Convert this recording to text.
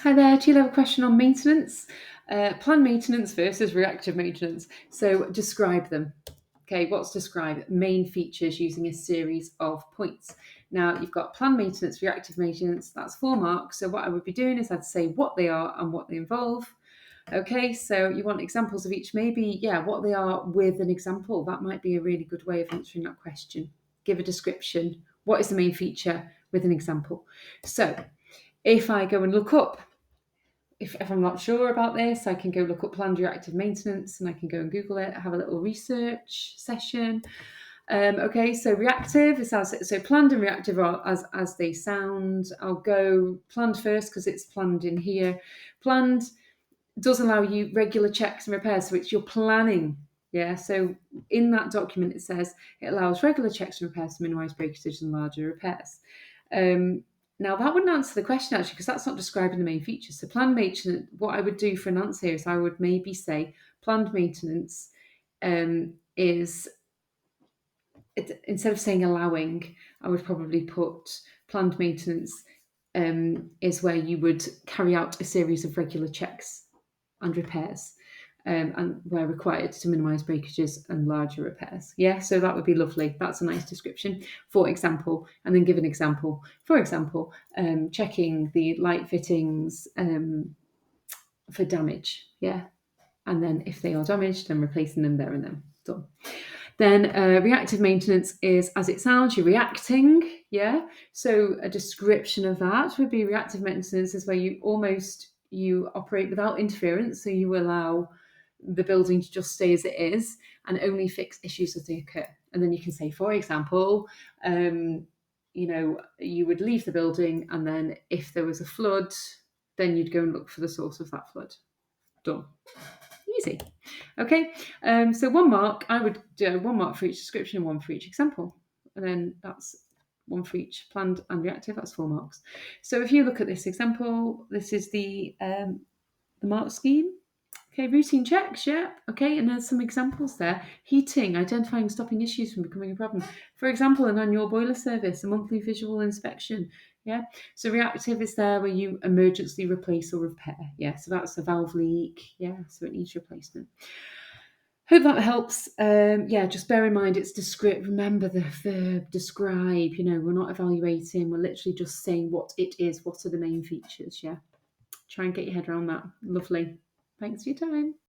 Hi there, do you have a question on maintenance? Planned maintenance versus reactive maintenance. So describe them. Okay, what's describe? Main features using a series of points. Now you've got planned maintenance, reactive maintenance, that's 4 marks. So what I would be doing is I'd say what they are and what they involve. Okay, so you want examples of each, maybe, yeah, what they are with an example. That might be a really good way of answering that question. Give a description. What is the main feature with an example? So if I go and look up, if I'm not sure about this, I can go look up planned reactive maintenance and I can go and Google it, have a little research session. Okay, so reactive is so planned and reactive are as they sound. I'll go planned first because it's planned in here. Planned does allow you regular checks and repairs, so it's your planning. Yeah, so in that document it says it allows regular checks and repairs to minimise breakages and larger repairs. Now that wouldn't answer the question actually, because that's not describing the main features. So planned maintenance, what I would do for an answer here is I would maybe say planned maintenance is, instead of saying allowing, I would probably put planned maintenance is where you would carry out a series of regular checks and repairs, and where required to minimise breakages and larger repairs. Yeah, so that would be lovely. That's a nice description. For example, and then give an example. For example, checking the light fittings for damage. Yeah, and then if they are damaged, then replacing them there and then. Done. Then reactive maintenance is, as it sounds, you're reacting. Yeah. So a description of that would be reactive maintenance is where you operate without interference. So you allow the building to just stay as it is and only fix issues as they occur. And then you can say, for example, you would leave the building and then if there was a flood, then you'd go and look for the source of that flood. Done. Easy. Okay, so 1 mark, I would do 1 mark for each description and 1 for each example. And then that's 1 for each planned and reactive, that's 4 marks. So if you look at this example, this is the mark scheme. Okay, routine checks, yeah. Okay, and there's some examples there. Heating, identifying, stopping issues from becoming a problem. For example, an annual boiler service, a monthly visual inspection. Yeah, so reactive is there where you emergency replace or repair. Yeah, so that's a valve leak. Yeah, so it needs replacement. Hope that helps. Just bear in mind it's descript. Remember the verb describe. We're not evaluating. We're literally just saying what it is. What are the main features? Yeah. Try and get your head around that. Lovely. Thanks for your time.